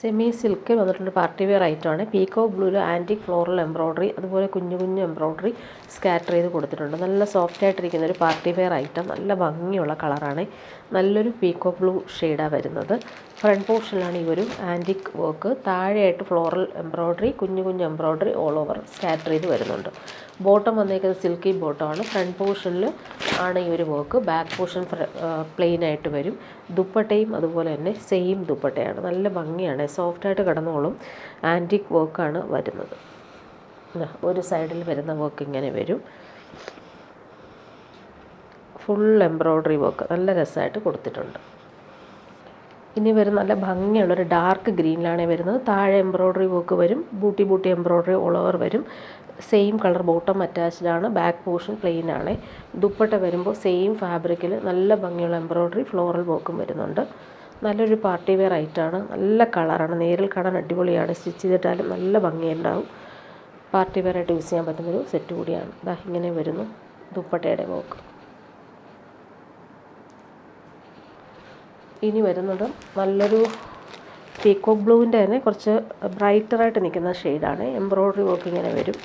Semi സിൽക്കിൽ വന്നിട്ടുള്ള party wear ഐറ്റമാണ്. പീകോക്ക് ബ്ലൂവിൽ ആൻറ്റിക് ഫ്ലോറൽ എംബ്രോയ്ഡറി, അതുപോലെ കുഞ്ഞു കുഞ്ഞു എംബ്രോയ്ഡറി സ്കാറ്റർ ചെയ്ത് കൊടുത്തിട്ടുണ്ട്. നല്ല സോഫ്റ്റ് ആയിട്ടിരിക്കുന്ന ഒരു പാർട്ടി വെയർ ഐറ്റം. നല്ല ഭംഗിയുള്ള കളറാണ്. നല്ലൊരു പീകോക്ക് ബ്ലൂ ഷെയ്ഡാണ് വരുന്നത്. ഫ്രണ്ട് പോർഷനിലാണ് ഈ ഒരു ആൻറ്റിക് വർക്ക്. താഴെയായിട്ട് ഫ്ലോറൽ എംബ്രോയ്ഡറി, കുഞ്ഞു കുഞ്ഞു എംബ്രോയ്ഡറി ഓൾ ഓവർ സ്കാറ്റർ ചെയ്ത് വരുന്നുണ്ട്. ബോട്ടം വന്നേക്കുന്നത് സിൽക്കി ബോട്ടമാണ്. ഫ്രണ്ട് പോർഷനിൽ ആണ് ഈ ഒരു വർക്ക്. ബാക്ക് പോർഷൻ പ്ലെയിൻ ആയിട്ട് വരും. ദുപ്പട്ടയും അതുപോലെ തന്നെ സെയിം ദുപ്പട്ടയാണ്. നല്ല ഭംഗിയാണ്, സോഫ്റ്റായിട്ട് കിടന്നോളും. ആൻറ്റിക് വർക്കാണ് വരുന്നത്. ഒരു സൈഡിൽ വരുന്ന വർക്ക് ഇങ്ങനെ വരും. ഫുൾ എംബ്രോയ്ഡറി വർക്ക് നല്ല രസമായിട്ട് കൊടുത്തിട്ടുണ്ട്. ഇനി വരുന്ന നല്ല ഭംഗിയുള്ളൊരു ഡാർക്ക് ഗ്രീനിലാണ് വരുന്നത്. താഴെ എംബ്രോയ്ഡറി വർക്ക് വരും. Booty booty embroidery all over വരും. സെയിം കളർ ബോട്ടം അറ്റാച്ച്ഡ് ആണ്. ബാക്ക് പോർഷൻ പ്ലെയിൻ ആണ്. ദുപ്പട്ട വരുമ്പോൾ സെയിം ഫാബ്രിക്കിൽ നല്ല ഭംഗിയുള്ള എംബ്രോയ്ഡറി ഫ്ലോറൽ വർക്കും വരുന്നുണ്ട്. നല്ലൊരു പാർട്ടി വെയർ ഐറ്റമാണ്. നല്ല കളറാണ്. നേരിൽ കാണാൻ അടിപൊളിയാണ്. സ്റ്റിച്ച് ചെയ്തിട്ടാലും നല്ല ഭംഗിയുണ്ടാവും. പാർട്ടി വെയർ ആയിട്ട് യൂസ് ചെയ്യാൻ പറ്റുന്നൊരു സെറ്റ് കൂടിയാണ്. ഇതാ ഇങ്ങനെ വരുന്നു ദുപ്പട്ടയുടെ വർക്ക്. ഇനി വരുന്നത് നല്ലൊരു പീകോക്ക് ബ്ലൂവിൻ്റെ തന്നെ കുറച്ച് ബ്രൈറ്ററായിട്ട് നിൽക്കുന്ന ഷെയ്ഡാണ്. എംബ്രോയ്ഡറി വർക്ക് ഇങ്ങനെ വരും.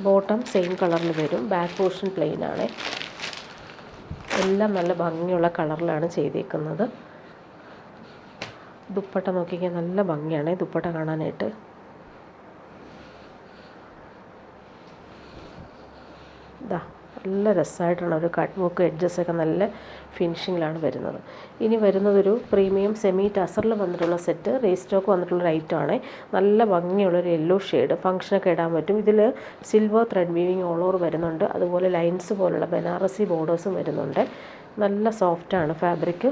ബോട്ടം സെയിം കളറിൽ വരും. ബാക്ക് പോർഷൻ പ്ലെയിൻ ആണ്. എല്ലാം നല്ല ഭംഗിയുള്ള കളറിലാണ് ചെയ്തേക്കുന്നത്. ദുപ്പട്ട നോക്കിക്കാൻ നല്ല ഭംഗിയാണ് ദുപ്പട്ട കാണാനായിട്ട്. ഇതാ നല്ല രസമായിട്ടാണ് ഒരു കട്ട് വർക്ക്, എഡ്ജസൊക്കെ നല്ല ഫിനിഷിങ്ങിലാണ് വരുന്നത്. ഇനി വരുന്നതൊരു പ്രീമിയം സെമി ടസറിൽ വന്നിട്ടുള്ള സെറ്റ്, റീസ്റ്റോക്ക് വന്നിട്ടുള്ളൊരു ഐറ്റമാണ്. നല്ല ഭംഗിയുള്ളൊരു യെല്ലോ ഷെയ്ഡ്. ഫംഗ്ഷനൊക്കെ ഇടാൻ പറ്റും. ഇതിൽ silver thread weaving all over വരുന്നുണ്ട്. അതുപോലെ ലൈൻസ് പോലുള്ള ബനാറസി ബോർഡേഴ്സും വരുന്നുണ്ട്. നല്ല സോഫ്റ്റാണ് ഫാബ്രിക്.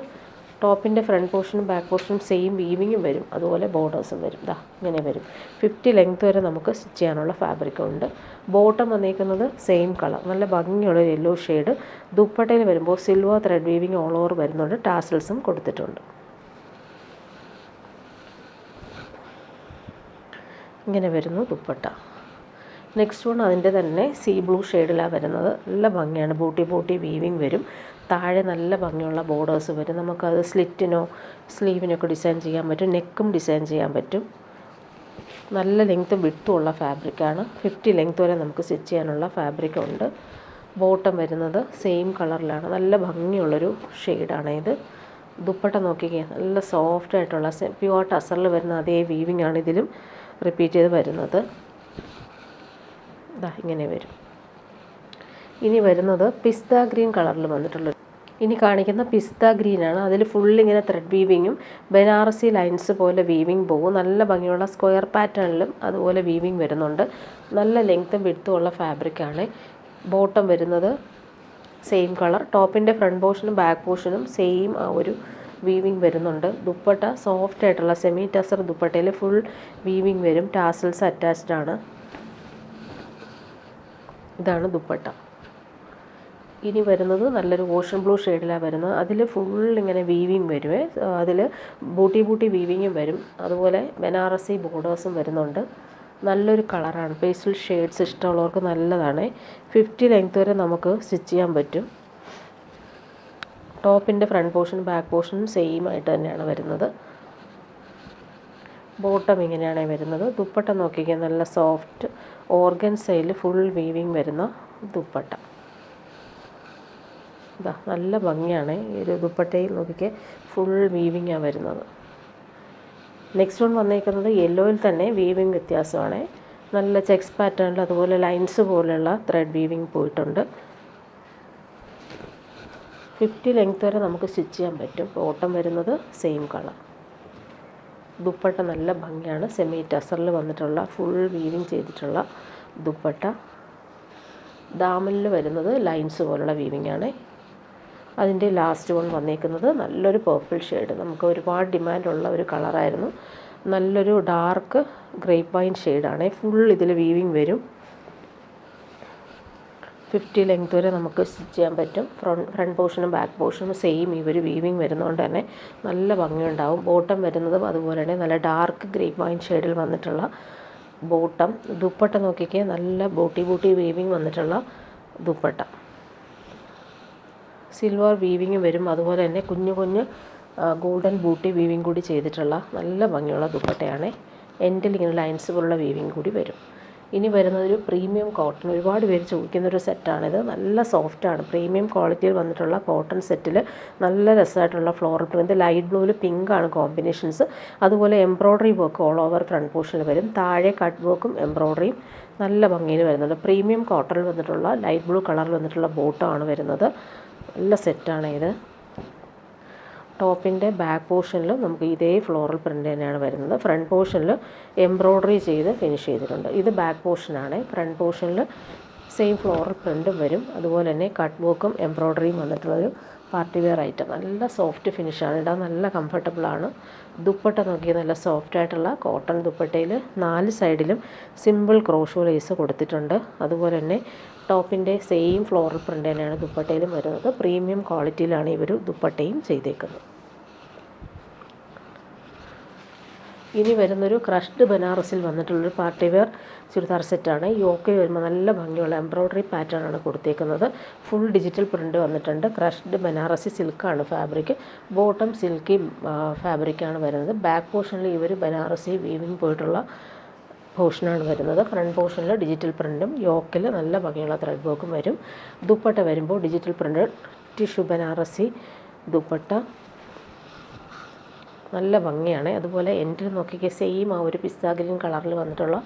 ടോപ്പിൻ്റെ ഫ്രണ്ട് പോർഷനും ബാക്ക് പോർഷനും സെയിം വീവിങ്ങും വരും. അതുപോലെ ബോർഡേഴ്സും വരും. ദാ ഇങ്ങനെ വരും. 50 ലെങ്ത് വരെ നമുക്ക് സ്റ്റിച്ച് ചെയ്യാനുള്ള ഫാബ്രിക്കുണ്ട്. ബോട്ടം വന്നിരിക്കുന്നത് സെയിം കളർ, നല്ല ഭംഗിയുള്ള യെല്ലോ ഷെയ്ഡ്. ദുപ്പട്ടയിൽ വരുമ്പോൾ silver thread weaving all over വരുന്നുണ്ട്. ടാസൽസും കൊടുത്തിട്ടുണ്ട്. ഇങ്ങനെ വരുന്നു ദുപ്പട്ട. നെക്സ്റ്റ് വൺ അതിൻ്റെ തന്നെ സീ ബ്ലൂ ഷെയ്ഡിലാണ് വരുന്നത്. നല്ല ഭംഗിയാണ്. ബൂട്ടി ബൂട്ടി വീവിങ് വരും. താഴെ നല്ല ഭംഗിയുള്ള ബോർഡേഴ്സ് വരും. നമുക്കത് സ്ലിറ്റിനോ സ്ലീവിനൊക്കെ ഡിസൈൻ ചെയ്യാൻ പറ്റും. നെക്കും ഡിസൈൻ ചെയ്യാൻ പറ്റും. നല്ല ലെങ്ത്തും വിട്ടുമുള്ള ഫാബ്രിക്കാണ്. 50 ലെങ്ത് വരെ നമുക്ക് സ്റ്റിച്ച് ചെയ്യാനുള്ള ഫാബ്രിക്കുണ്ട്. ബോട്ടം വരുന്നത് സെയിം കളറിലാണ്. നല്ല ഭംഗിയുള്ളൊരു ഷെയ്ഡാണ് ഇത്. ദുപ്പട്ട നോക്കിക്കുക, നല്ല സോഫ്റ്റ് ആയിട്ടുള്ള പ്യുവർ ടസറിൽ വരുന്ന അതേ വീവിങ് ആണ് ഇതിലും റിപ്പീറ്റ് ചെയ്ത് വരുന്നത്. ഇതാ ഇങ്ങനെ വരും. ഇനി വരുന്നത് പിസ്ത ഗ്രീൻ കളറിൽ വന്നിട്ടുള്ളത്. ഇനി കാണിക്കുന്ന പിസ്ത ഗ്രീനാണ്. അതിൽ ഫുള്ളിങ്ങനെ ത്രെഡ് വീവിങ്ങും ബനാറസി ലൈൻസ് പോലെ വീവിങ് പോകും. നല്ല ഭംഗിയുള്ള സ്ക്വയർ പാറ്റേണിലും അതുപോലെ വീവിങ് വരുന്നുണ്ട്. നല്ല ലെങ്ത്തും വിഡ്ത്തും ഫാബ്രിക്കാണ്. ബോട്ടം വരുന്നത് സെയിം കളർ. ടോപ്പിൻ്റെ ഫ്രണ്ട് പോർഷനും ബാക്ക് പോർഷനും സെയിം ആ ഒരു വീവിങ് വരുന്നുണ്ട്. ദുപ്പട്ട സോഫ്റ്റ് ആയിട്ടുള്ള സെമി ടസർ ദുപ്പട്ടയിൽ ഫുൾ വീവിങ് വരും. ടാസൽസ് അറ്റാച്ച്ഡ് ആണ്. ഇതാണ് ദുപ്പട്ട. ഇനി വരുന്നത് നല്ലൊരു ഓഷൻ ബ്ലൂ ഷെയ്ഡിലാണ് വരുന്നത്. അതിൽ ഫുള്ളിങ്ങനെ വീവിങ് വരുമേ. അതിൽ ബൂട്ടി ബൂട്ടി വീവിങ്ങും വരും. അതുപോലെ ബനാറസി ബോർഡേഴ്സും വരുന്നുണ്ട്. നല്ലൊരു കളറാണ്. പേസ്റ്റൽ ഷെയ്ഡ്സ് ഇഷ്ടമുള്ളവർക്ക് നല്ലതാണ്. 50 ലെങ്ത് വരെ നമുക്ക് സ്റ്റിച്ച് ചെയ്യാൻ പറ്റും. ടോപ്പിൻ്റെ ഫ്രണ്ട് പോർഷനും ബാക്ക് പോർഷനും സെയിം ആയിട്ട് തന്നെയാണ് വരുന്നത്. ബോട്ടം ഇങ്ങനെയാണ് വരുന്നത്. ദുപ്പട്ട നോക്കിക്കാൻ നല്ല സോഫ്റ്റ് ഓർഗൻസയിൽ ഫുൾ വീവിങ് വരുന്ന ദുപ്പട്ട. ഇതാ നല്ല ഭംഗിയാണ്. ഈ ഒരു ദുപ്പട്ടയിൽ നോക്കിക്കേ ഫുൾ വീവിങ്ങാണ് വരുന്നത്. നെക്സ്റ്റ് വൺ വന്നേക്കുന്നത് യെല്ലോയിൽ തന്നെ വീവിങ് വ്യത്യാസമാണ്. നല്ല ചെക്സ് പാറ്റേണിൽ അതുപോലെ ലൈൻസ് പോലെയുള്ള ത്രെഡ് വീവിങ് പോയിട്ടുണ്ട്. 50 ലെങ്ത് വരെ നമുക്ക് സ്റ്റിച്ച് ചെയ്യാൻ പറ്റും. ബോട്ടം വരുന്നത് സെയിം കളർ. ദുപ്പട്ട നല്ല ഭംഗിയാണ്. സെമി ടസറിൽ വന്നിട്ടുള്ള ഫുൾ വീവിങ് ചെയ്തിട്ടുള്ള ദുപ്പട്ട. ദാമനിൽ വരുന്നത് ലൈൻസ് പോലുള്ള വീവിങ് ആണ്. അതിൻ്റെ ലാസ്റ്റ് വൺ വന്നേക്കുന്നത് നല്ലൊരു പേർപ്പിൾ ഷെയ്ഡ്. നമുക്ക് ഒരുപാട് ഡിമാൻഡുള്ള ഒരു കളറായിരുന്നു. നല്ലൊരു ഡാർക്ക് ഗ്രേപ്പ് വൈൻ ഷെയ്ഡാണ്. ഫുൾ ഇതിൽ വീവിങ് വരും. 50 ലെങ്ത് വരെ നമുക്ക് സ്റ്റിച്ച് ചെയ്യാൻ പറ്റും. ഫ്രണ്ട് പോർഷനും ബാക്ക് പോർഷനും സെയിം ഈ ഒരു വീവിങ് വരുന്നതുകൊണ്ട് തന്നെ നല്ല ഭംഗിയുണ്ടാവും. ബോട്ടം വരുന്നതും അതുപോലെ തന്നെ നല്ല ഡാർക്ക് ഗ്രേപ്പ് വൈൻ ഷെയ്ഡിൽ വന്നിട്ടുള്ള ബോട്ടം. ദുപ്പട്ട നോക്കിക്കേ നല്ല ബൂട്ടി ബൂട്ടി വീവിങ് വന്നിട്ടുള്ള ദുപ്പട്ട. സിൽവർ വീവിങ് വരും. അതുപോലെ തന്നെ കുഞ്ഞു കുഞ്ഞ് ഗോൾഡൻ ബൂട്ടി വീവിങ് കൂടി ചെയ്തിട്ടുള്ള നല്ല ഭംഗിയുള്ള ദുപ്പട്ടയാണ്. എൻഡിൽ ഇങ്ങനെ ലൈൻസ് പോലുള്ള വീവിങ് കൂടി വരും. ഇനി വരുന്നതൊരു പ്രീമിയം കോട്ടൺ, ഒരുപാട് പേര് ചോദിക്കുന്നൊരു സെറ്റാണിത്. നല്ല സോഫ്റ്റാണ്, പ്രീമിയം ക്വാളിറ്റിയിൽ വന്നിട്ടുള്ള കോട്ടൺ സെറ്റിൽ നല്ല രസമായിട്ടുള്ള ഫ്ലോറൽ പ്രിൻറ്റ്, ലൈറ്റ് ബ്ലൂവിൽ പിങ്കാണ് കോമ്പിനേഷൻസ്. അതുപോലെ embroidery work all over front പോർഷനിൽ വരും. താഴെ കട്ട് വർക്കും എംബ്രോയ്ഡറിയും നല്ല ഭംഗിയിൽ വരുന്നുണ്ട്. പ്രീമിയം കോട്ടണിൽ വന്നിട്ടുള്ള ലൈറ്റ് ബ്ലൂ കളറിൽ വന്നിട്ടുള്ള ബോട്ടമാണ് വരുന്നത്. നല്ല സെറ്റാണ് ഇത്. ടോപ്പിൻ്റെ ബാക്ക് പോർഷനിൽ നമുക്ക് ഇതേ ഫ്ലോറൽ പ്രിൻ്റ് തന്നെയാണ് വരുന്നത്. ഫ്രണ്ട് പോർഷനിൽ എംബ്രോയ്ഡറി ചെയ്ത് ഫിനിഷ് ചെയ്തിട്ടുണ്ട്. ഇത് ബാക്ക് പോർഷനാണ്. ഫ്രണ്ട് പോർഷനിൽ സെയിം ഫ്ലോറൽ പ്രിൻറ്റും വരും. അതുപോലെ തന്നെ കട്ട് വർക്കും എംബ്രോയ്ഡറിയും വന്നിട്ടുള്ളൊരു പാർട്ടി വെയർ ഐറ്റം. നല്ല സോഫ്റ്റ് ഫിനിഷാണ്, ഇടാൻ നല്ല കംഫർട്ടബിളാണ്. ദുപ്പട്ട നോക്കി നല്ല സോഫ്റ്റായിട്ടുള്ള കോട്ടൺ ദുപ്പട്ടയിൽ 4 സൈഡിലും സിമ്പിൾ ക്രോഷോ ലേസ് കൊടുത്തിട്ടുണ്ട്. അതുപോലെ തന്നെ ടോപ്പിൻ്റെ സെയിം ഫ്ലോറൽ പ്രിൻ്റ് തന്നെയാണ് ദുപ്പട്ടയിലും വരുന്നത്. പ്രീമിയം ക്വാളിറ്റിയിലാണ് ഇവർ ദുപ്പട്ടയും ചെയ്തേക്കുന്നത്. ഇനി വരുന്നൊരു ക്രഷ്ഡ് ബനാറസിൽ വന്നിട്ടുള്ളൊരു പാർട്ടി വെയർ ചുരിദാർ സെറ്റാണ്. യോക്കിൽ വരുമ്പോൾ നല്ല ഭംഗിയുള്ള എംബ്രോയ്ഡറി പാറ്റേൺ ആണ് കൊടുത്തേക്കുന്നത്. ഫുൾ ഡിജിറ്റൽ പ്രിൻ്റ് വന്നിട്ടുണ്ട്. ക്രഷ്ഡ് ബനാറസി സിൽക്കാണ് ഫാബ്രിക്. ബോട്ടം സിൽക്കി ഫാബ്രിക്കാണ് വരുന്നത്. ബാക്ക് പോർഷനിൽ ഇവർ ബനാറസി വീവിങ് പോയിട്ടുള്ള പോർഷനാണ് വരുന്നത്. ഫ്രണ്ട് പോർഷനിൽ ഡിജിറ്റൽ പ്രിൻറ്റും യോക്കിൽ നല്ല ഭംഗിയുള്ള ത്രെഡ് വർക്കും വരും. ദുപ്പട്ട വരുമ്പോൾ digital print tissue Banarasi dupatta നല്ല ഭംഗിയാണ്. അതുപോലെ എൻഡിൽ നോക്കിക്കുക സെയിം ആ ഒരു പിസ്ത ഗ്രീൻ കളറിൽ വന്നിട്ടുള്ള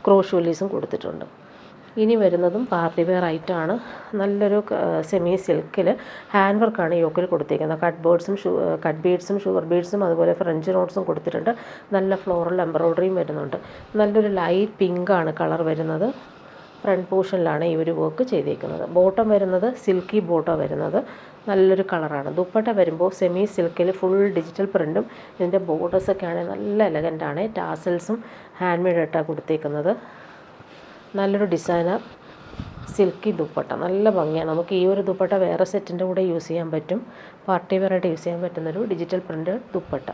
ക്രോഷോ ലേസും കൊടുത്തിട്ടുണ്ട്. ഇനി വരുന്നതും പാർട്ടി വെയർ ആയിട്ടാണ്. നല്ലൊരു സെമി സിൽക്കിൽ ഹാൻഡ് വർക്കാണ് യോക്കിൽ കൊടുത്തിരിക്കുന്നത്. കട്ട് ബീഡ്സും ഷുഗർ ബീഡ്സും അതുപോലെ ഫ്രഞ്ച് നോട്ട്സും കൊടുത്തിട്ടുണ്ട്. നല്ല ഫ്ലോറൽ എംബ്രോയ്ഡറിയും വരുന്നുണ്ട്. നല്ലൊരു ലൈറ്റ് പിങ്കാണ് കളർ വരുന്നത്. ഫ്രണ്ട് പോർഷനിലാണ് ഈ ഒരു വർക്ക് ചെയ്തേക്കുന്നത്. ബോട്ടം വരുന്നത് സിൽക്കി ബോട്ടം വരുന്നത്. നല്ലൊരു കളറാണ്. ദുപ്പട്ട വരുമ്പോൾ സെമി സിൽക്കിൽ ഫുൾ ഡിജിറ്റൽ പ്രിൻറ്റും ഇതിൻ്റെ ബോർഡേഴ്സൊക്കെ ആണെങ്കിൽ നല്ല എലഗൻ്റാണ്. ടാസൽസും ഹാൻഡ് മെയ്ഡ് ആയിട്ടാണ് കൊടുത്തേക്കുന്നത്. നല്ലൊരു ഡിസൈനർ സിൽക്കി ദുപ്പട്ട, നല്ല ഭംഗിയാണ്. നമുക്ക് ഈ ഒരു ദുപ്പട്ട വേറെ സെറ്റിൻ്റെ കൂടെ യൂസ് ചെയ്യാൻ പറ്റും. പാർട്ടി വെയറായിട്ട് യൂസ് ചെയ്യാൻ പറ്റുന്നൊരു ഡിജിറ്റൽ പ്രിൻ്റ് ദുപ്പട്ട.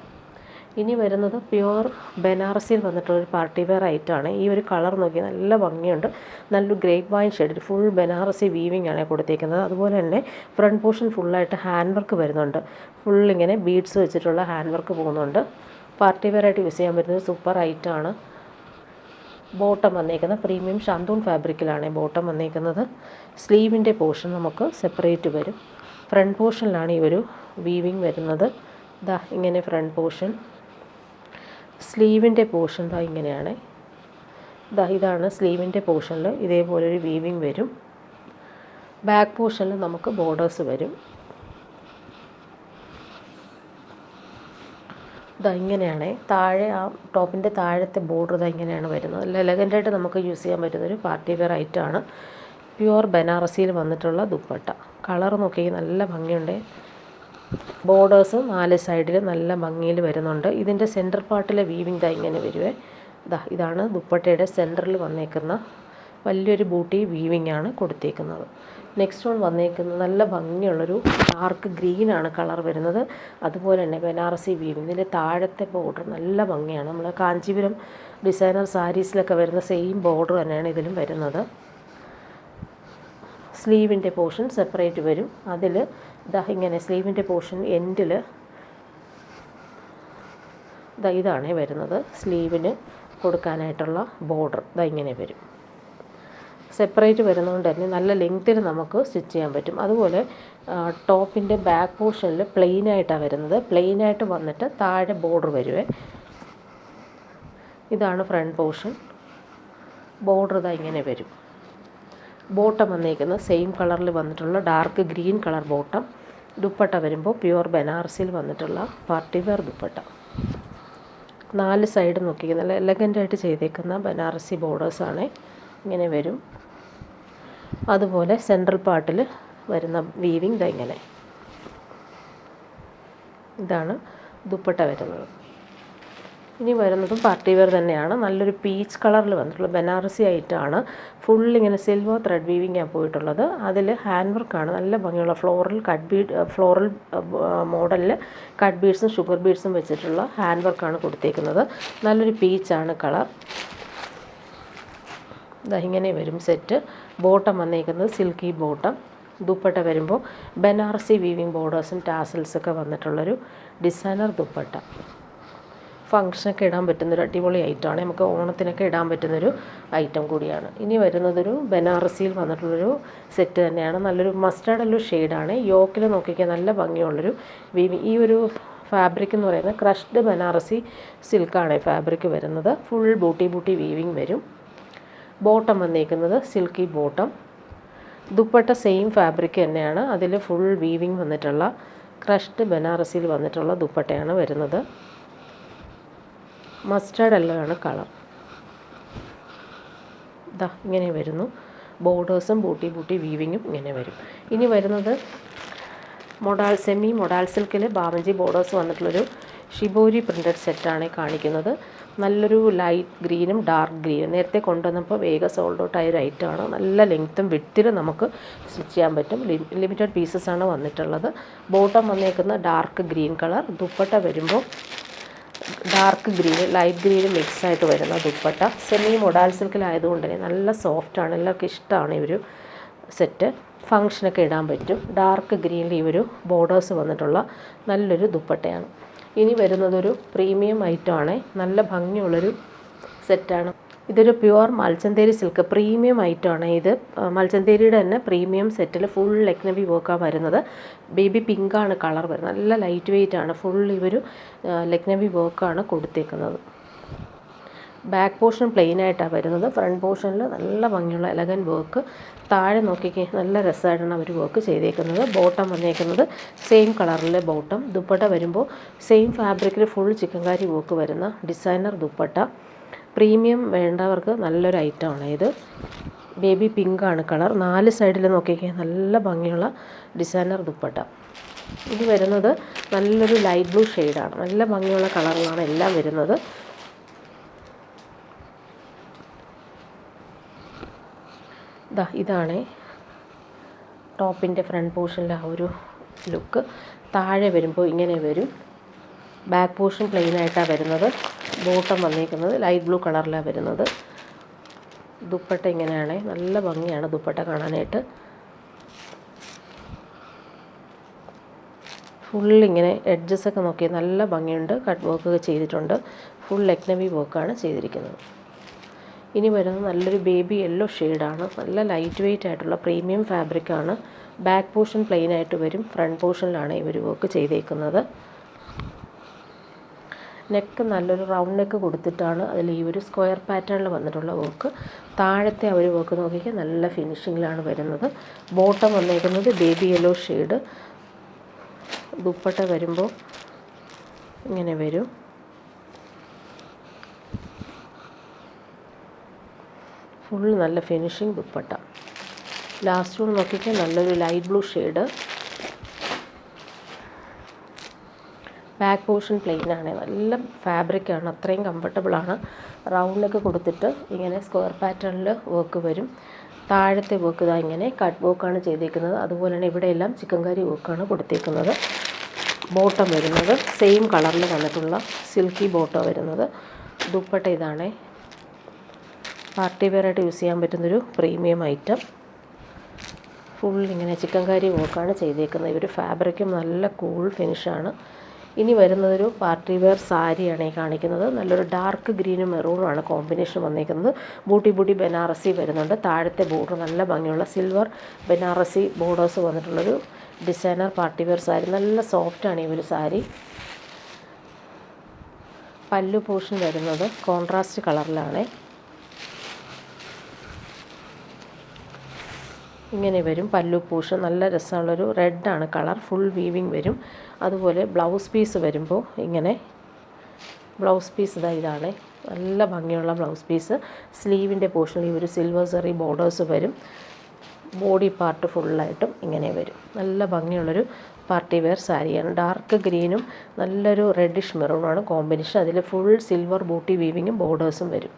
ഇനി വരുന്നത് പ്യുവർ ബനാറസിയിൽ വന്നിട്ടുള്ളൊരു പാർട്ടി വെയർ ഐറ്റമാണ്. ഈ ഒരു കളർ നോക്കി നല്ല ഭംഗിയുണ്ട്. നല്ലൊരു ഗ്രേപ്പ് വൈൻ ഷെയ്ഡിൽ ഫുൾ ബനാറസി വീവിങ് ആണ് കൊടുത്തേക്കുന്നത്. അതുപോലെ തന്നെ ഫ്രണ്ട് പോർഷൻ ഫുള്ളായിട്ട് ഹാൻഡ് വർക്ക് വരുന്നുണ്ട്. ഫുൾ ഇങ്ങനെ ബീഡ്സ് വെച്ചിട്ടുള്ള ഹാൻഡ് വർക്ക് പോകുന്നുണ്ട്. പാർട്ടി വെയറായിട്ട് യൂസ് ചെയ്യാൻ പറ്റുന്നത് സൂപ്പർ ഐറ്റമാണ്. ബോട്ടം വന്നേക്കുന്നത് പ്രീമിയം ഷാന്തൂൺ ഫാബ്രിക്കിലാണ് ബോട്ടം വന്നേക്കുന്നത്. സ്ലീവിൻ്റെ പോർഷൻ നമുക്ക് സെപ്പറേറ്റ് വരും. ഫ്രണ്ട് പോർഷനിലാണ് ഈ ഒരു വീവിങ് വരുന്നത്. ദാ ഇങ്ങനെ ഫ്രണ്ട് പോർഷൻ. സ്ലീവിൻ്റെ പോർഷൻ ദാ ഇങ്ങനെയാണ്. ഇതാണ് സ്ലീവിൻ്റെ പോർഷനിൽ ഇതേപോലൊരു വീവിങ് വരും. ബാക്ക് പോർഷനിൽ നമുക്ക് ബോർഡേഴ്സ് വരും. ഇങ്ങനെയാണ് താഴെ ആ ടോപ്പിൻ്റെ താഴത്തെ ബോർഡർ ഇങ്ങനെയാണ് വരുന്നത്. നല്ല എലഗൻ്റായിട്ട് നമുക്ക് യൂസ് ചെയ്യാൻ പറ്റുന്നൊരു പാർട്ടി വെയർ ഐറ്റമാണ്. പ്യുവർ ബനാറസിയിൽ വന്നിട്ടുള്ള ദുപ്പട്ട. കളർ നോക്കി നല്ല ഭംഗിയുണ്ട്. ബോർഡേഴ്സ് 4 സൈഡിൽ നല്ല ഭംഗിയിൽ വരുന്നുണ്ട്. ഇതിൻ്റെ സെൻറ്റർ പാർട്ടിലെ വീവിങ് ഇങ്ങനെ വരുവേ. ഇതാണ് ദുപ്പട്ടയുടെ സെൻറ്ററിൽ വന്നേക്കുന്ന വലിയൊരു ബൂട്ടി വീവിങ് ആണ് കൊടുത്തേക്കുന്നത്. നെക്സ്റ്റ് വൺ വന്നേക്കുന്നത് നല്ല ഭംഗിയുള്ളൊരു ഡാർക്ക് ഗ്രീനാണ് കളർ വരുന്നത്. അതുപോലെ തന്നെ ബനാറസി വീവിങ്. ഇതിൻ്റെ താഴത്തെ ബോർഡർ നല്ല ഭംഗിയാണ്. നമ്മൾ കാഞ്ചീപുരം ഡിസൈനർ സാരീസിലൊക്കെ വരുന്ന സെയിം ബോർഡർ തന്നെയാണ് ഇതിലും വരുന്നത്. സ്ലീവിൻ്റെ പോർഷൻ സെപ്പറേറ്റ് വരും. അതിൽ ഇങ്ങനെ സ്ലീവിൻ്റെ പോർഷൻ എൻഡിൽ ഇതാണ് വരുന്നത്. സ്ലീവിന് കൊടുക്കാനായിട്ടുള്ള ബോർഡർ ഇങ്ങനെ വരും. സെപ്പറേറ്റ് വരുന്നതുകൊണ്ട് തന്നെ നല്ല ലെങ്ത്തിൽ നമുക്ക് സ്റ്റിച്ച് ചെയ്യാൻ പറ്റും. അതുപോലെ ടോപ്പിൻ്റെ ബാക്ക് പോർഷനിൽ പ്ലെയിനായിട്ടാണ് വരുന്നത്. പ്ലെയിനായിട്ട് വന്നിട്ട് താഴെ ബോർഡർ വരുവേ. ഇതാണ് ഫ്രണ്ട് പോർഷൻ. ബോർഡർ ഇങ്ങനെ വരും. ബോട്ടം വന്നേക്കുന്നത് സെയിം കളറിൽ വന്നിട്ടുള്ള dark green colour bottom. Dupatta വരുമ്പോൾ പ്യുവർ ബനാറസിയിൽ വന്നിട്ടുള്ള പാർട്ടി വെയർ ദുപ്പട്ട. 4 സൈഡ് നോക്കി നല്ല എലഗൻ്റായിട്ട് ചെയ്തേക്കുന്ന ബനാറസി ബോർഡേഴ്സാണ് ഇങ്ങനെ വരും. അതുപോലെ സെൻട്രൽ പാർട്ടിൽ വരുന്ന വീവിങ് ഇങ്ങനെ. ഇതാണ് ദുപ്പട്ട വരുന്നത്. ഇനി വരുന്നതും പാർട്ടി വെയർ തന്നെയാണ്. നല്ലൊരു പീച്ച് കളറിൽ വന്നിട്ടുള്ള ബനാറസി ആയിട്ടാണ്. ഫുൾ ഇങ്ങനെ സിൽവർ ത്രെഡ് വീവിങ്ങാണ് പോയിട്ടുള്ളത്. അതിൽ ഹാൻഡ് വർക്കാണ് നല്ല ഭംഗിയുള്ള ഫ്ലോറൽ മോഡലിൽ കട്ട് ബീഡ്സും ഷുഗർ ബീഡ്സും വെച്ചിട്ടുള്ള ഹാൻഡ് വർക്കാണ് കൊടുത്തേക്കുന്നത്. നല്ലൊരു പീച്ചാണ് കളർ. ഇങ്ങനെ വരും സെറ്റ്. ബോട്ടം വന്നേക്കുന്നത് സിൽക്കി ബോട്ടം. ദുപ്പട്ട വരുമ്പോൾ ബനാറസി വീവിങ് ബോർഡേഴ്സും ടാസൽസൊക്കെ വന്നിട്ടുള്ളൊരു ഡിസൈനർ ദുപ്പട്ട. ഫങ്ഷനൊക്കെ ഇടാൻ പറ്റുന്നൊരു അടിപൊളി ഐറ്റമാണ്. നമുക്ക് ഓണത്തിനൊക്കെ ഇടാൻ പറ്റുന്നൊരു ഐറ്റം കൂടിയാണ്. ഇനി വരുന്നതൊരു ബനാറസിയിൽ വന്നിട്ടുള്ളൊരു സെറ്റ് തന്നെയാണ്. നല്ലൊരു മസ്റ്റേർഡ് യെല്ലോ ഷെയ്ഡാണ്. യോക്കിൽ നോക്കിക്കാൻ നല്ല ഭംഗിയുള്ളൊരു വീവിങ്. ഈ ഒരു ഫാബ്രിക് എന്ന് പറയുന്നത് ക്രഷ്ഡ് ബനാറസി സിൽക്കാണ് ഫാബ്രിക് വരുന്നത്. ഫുൾ ബൂട്ടി വീവിങ് വരും. ബോട്ടം വന്നേക്കുന്നത് silky bottom. Dupatta same fabric തന്നെയാണ്. അതിൽ ഫുൾ വീവിങ് വന്നിട്ടുള്ള ക്രഷ്ഡ് ബനാറസിയിൽ വന്നിട്ടുള്ള ദുപ്പട്ടയാണ് വരുന്നത്. മസ്റ്റേർഡ് യെല്ലോ ആണ് കളർ. ഇതാ ഇങ്ങനെ വരുന്നു. ബോർഡേഴ്സും ബൂട്ടി വീവിങ്ങും ഇങ്ങനെ വരും. ഇനി വരുന്നത് സെമി മൊഡാൾ സിൽക്കിൽ ബാവഞ്ചി ബോർഡേഴ്സ് വന്നിട്ടുള്ളൊരു ഷിബോരി പ്രിൻറ്റഡ് സെറ്റാണ് കാണിക്കുന്നത്. നല്ലൊരു ലൈറ്റ് ഗ്രീനും ഡാർക്ക് ഗ്രീനും നേരത്തെ കൊണ്ടുവന്നപ്പോൾ വേഗം സോൾഡ് ഔട്ട് ആയൊരു ഐറ്റമാണ്. നല്ല ലെങ്ത്തും വിഡ്ത്തിലും നമുക്ക് സ്റ്റിച്ച് ചെയ്യാൻ പറ്റും. ലിമിറ്റഡ് പീസസാണ് വന്നിട്ടുള്ളത്. ബോട്ടം വന്നേക്കുന്ന ഡാർക്ക് ഗ്രീൻ കളർ. ദുപ്പട്ട വരുമ്പോൾ ഡാർക്ക് ഗ്രീൻ ലൈറ്റ് ഗ്രീനും മിക്സായിട്ട് വരുന്ന ദുപ്പട്ട. സെമി മൊഡാൾ സിൽക്കിലായതുകൊണ്ട് തന്നെ നല്ല സോഫ്റ്റാണ്. എല്ലാവർക്കും ഇഷ്ടമാണ് ഈ ഒരു സെറ്റ്. ഫങ്ഷനൊക്കെ ഇടാൻ പറ്റും. ഡാർക്ക് ഗ്രീനിൽ ഈ ഒരു ബോർഡേഴ്സ് വന്നിട്ടുള്ള നല്ലൊരു ദുപ്പട്ടയാണ്. ഇനി വരുന്നതൊരു പ്രീമിയം ഐറ്റമാണ്. നല്ല ഭംഗിയുള്ളൊരു സെറ്റാണ്. ഇതൊരു പ്യുവർ മൽച്ചന്തേരി സിൽക്ക് പ്രീമിയം ഐറ്റമാണ്. ഇത് മൽച്ചന്തേരിയുടെ തന്നെ പ്രീമിയം സെറ്റിൽ ഫുൾ ലക്നവി വർക്കാണ് വരുന്നത്. ബേബി പിങ്കാണ് കളർ വരുന്നത്. നല്ല ലൈറ്റ് വെയ്റ്റ് ആണ്. ഫുൾ ഇവരു ലക്നവി വർക്കാണ് കൊടുത്തേക്കുന്നത്. ബാക്ക് പോർഷൻ പ്ലെയിൻ ആയിട്ടാണ് വരുന്നത്. ഫ്രണ്ട് പോർഷനിൽ നല്ല ഭംഗിയുള്ള എലഗൻ വർക്ക്. താഴെ നോക്കിക്കേ നല്ല രസമായിട്ടാണ് അവർ വർക്ക് ചെയ്തേക്കുന്നത്. ബോട്ടം വന്നേക്കുന്നത് സെയിം കളറിൽ ബോട്ടം. ദുപ്പട്ട വരുമ്പോൾ സെയിം ഫാബ്രിക്കിൽ ഫുൾ ചിക്കൻകാരി വർക്ക് വരുന്ന ഡിസൈനർ ദുപ്പട്ട. പ്രീമിയം വേണ്ടവർക്ക് നല്ലൊരു ഐറ്റമാണ് ഇത്. Baby പിങ്കാണ് colour. 4 സൈഡിൽ നോക്കിക്കേ നല്ല ഭംഗിയുള്ള ഡിസൈനർ ദുപ്പട്ട. ഇത് വരുന്നത് നല്ലൊരു ലൈറ്റ് ബ്ലൂ ഷെയ്ഡാണ്. നല്ല ഭംഗിയുള്ള കളറുകളാണ് എല്ലാം വരുന്നത്. ഇതാണ് ടോപ്പിൻ്റെ ഫ്രണ്ട് പോർഷനിലെ ആ ഒരു ലുക്ക്. താഴെ വരുമ്പോൾ ഇങ്ങനെ വരും. ബാക്ക് പോർഷൻ പ്ലെയിൻ ആയിട്ടാണ് വരുന്നത്. ബോട്ടം വന്നിരിക്കുന്നത് ലൈറ്റ് ബ്ലൂ കളറിലാണ് വരുന്നത്. ദുപ്പട്ട ഇങ്ങനെയാണ്. നല്ല ഭംഗിയാണ് ദുപ്പട്ട കാണാനായിട്ട്. ഫുള്ളിങ്ങനെ എഡ്ജസൊക്കെ നോക്കി നല്ല ഭംഗിയുണ്ട്. കട്ട് വർക്കൊക്കെ ചെയ്തിട്ടുണ്ട്. ഫുൾ ലക്നവി വർക്കാണ് ചെയ്തിരിക്കുന്നത്. ഇനി വരുന്നത് നല്ലൊരു ബേബി യെല്ലോ ഷെയ്ഡാണ്. നല്ല ലൈറ്റ് വെയ്റ്റ് ആയിട്ടുള്ള പ്രീമിയം ഫാബ്രിക്കാണ്. ബാക്ക് പോർഷൻ പ്ലെയിൻ ആയിട്ട് വരും. ഫ്രണ്ട് പോർഷനിലാണ് ഇവർ വർക്ക് ചെയ്തേക്കുന്നത്. നെക്ക് നല്ലൊരു റൗണ്ട് നെക്ക് കൊടുത്തിട്ടാണ് അതിൽ ഈ ഒരു സ്ക്വയർ പാറ്റേണിൽ വന്നിട്ടുള്ള വർക്ക്. താഴത്തെ ആ ഒരു വർക്ക് നോക്കിയാൽ നല്ല ഫിനിഷിങ്ങിലാണ് വരുന്നത്. ബോട്ടം വന്നേക്കുന്നത് ബേബി യെല്ലോ ഷെയ്ഡ്. ദുപ്പട്ട വരുമ്പോൾ ഇങ്ങനെ വരും. ഫുൾ നല്ല ഫിനിഷിങ് ദുപ്പട്ട. ലാസ്റ്റ് ഒന്ന് നോക്കിയാൽ നല്ലൊരു light blue shade. Back portion plain ആണ്. നല്ല ഫാബ്രിക്കാണ്. അത്രയും കംഫർട്ടബിളാണ്. റൗണ്ടൊക്കെ കൊടുത്തിട്ട് ഇങ്ങനെ സ്ക്വയർ പാറ്റേണിൽ വർക്ക് വരും. താഴത്തെ വർക്ക് ഇതാ ഇങ്ങനെ കട്ട് വർക്കാണ് ചെയ്തേക്കുന്നത്. അതുപോലെ തന്നെ ഇവിടെയെല്ലാം ചിക്കൻകാരി വർക്കാണ് കൊടുത്തേക്കുന്നത്. ബോട്ടം വരുന്നത് സെയിം കളറിൽ വന്നിട്ടുള്ള സിൽക്കി ബോട്ടം വരുന്നത്. ദുപ്പട്ട ഇതാണ്. പാർട്ടി വെയറായിട്ട് യൂസ് ചെയ്യാൻ പറ്റുന്നൊരു പ്രീമിയം ഐറ്റം. ഫുൾ ഇങ്ങനെ ചിക്കൻകാരി വർക്കാണ് ചെയ്തേക്കുന്നത്. ഈ ഒരു ഫാബ്രിക്കും നല്ല കൂൾ ഫിനിഷാണ്. ഇനി വരുന്നതൊരു പാർട്ടി വെയർ സാരിയാണ് ഈ കാണിക്കുന്നത്. നല്ലൊരു ഡാർക്ക് ഗ്രീനും മെറൂണുമാണ് കോമ്പിനേഷൻ വന്നിരിക്കുന്നത്. ബൂട്ടി ബനാറസി വരുന്നുണ്ട്. താഴത്തെ ബോർഡർ നല്ല ഭംഗിയുള്ള സിൽവർ ബനാറസി ബോർഡേഴ്സ് വന്നിട്ടുള്ളൊരു ഡിസൈനർ പാർട്ടി വെയർ സാരി. നല്ല സോഫ്റ്റാണ് ഈ ഒരു സാരി. പല്ലു പോർഷൻ വരുന്നത് കോൺട്രാസ്റ്റ് കളറിലാണ്. ഇങ്ങനെ വരും പല്ലു പോർഷൻ. നല്ല രസമുള്ളൊരു റെഡാണ് കളർ. ഫുൾ വീവിങ് വരും. അതുപോലെ ബ്ലൗസ് പീസ് വരുമ്പോൾ ഇങ്ങനെ ബ്ലൗസ് പീസ് ഇതാണ്. നല്ല ഭംഗിയുള്ള ബ്ലൗസ് പീസ്. സ്ലീവിൻ്റെ പോർഷനിൽ ഒരു സിൽവർ സെറി ബോർഡേഴ്സ് വരും. ബോഡി പാർട്ട് ഫുള്ളായിട്ടും ഇങ്ങനെ വരും. നല്ല ഭംഗിയുള്ളൊരു പാർട്ടി വെയർ സാരിയാണ്. ഡാർക്ക് ഗ്രീനും നല്ലൊരു റെഡിഷ് മെറൂണാണ് കോമ്പിനേഷൻ. അതിൽ ഫുൾ സിൽവർ ബൂട്ടി വീവിങ്ങും ബോർഡേഴ്സും വരും.